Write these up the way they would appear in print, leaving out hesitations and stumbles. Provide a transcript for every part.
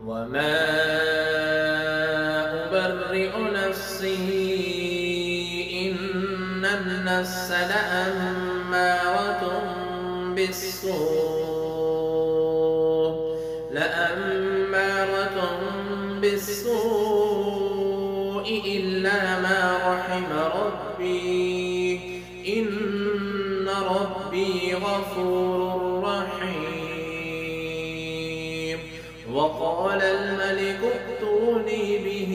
وما أبرئ نفسي إن النفس لأمارة بالسوء إلا ما رحم ربي إن ربي غفور رحيم. وقال الملك ائتوني به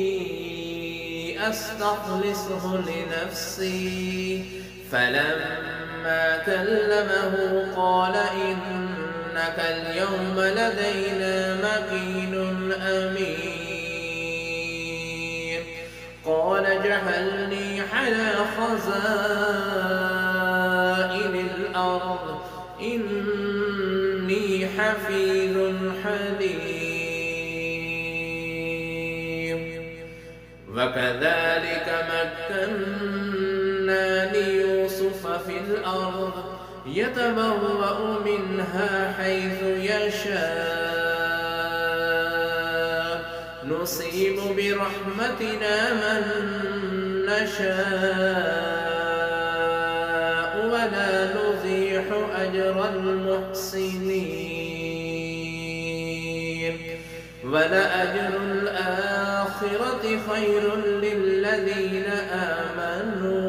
أستخلصه لنفسي فلما كلمه قال إنك اليوم لدينا مكين أمين. قال اجعلني على خزائن الأرض إني حفيظ حليم. وكذلك مكنا ليوسف في الأرض يتبوأ منها حيث يشاء نصيب برحمتنا من نشاء ولا نضيع أجر المحسنين. ولأجر الآخرة خير للذين آمنوا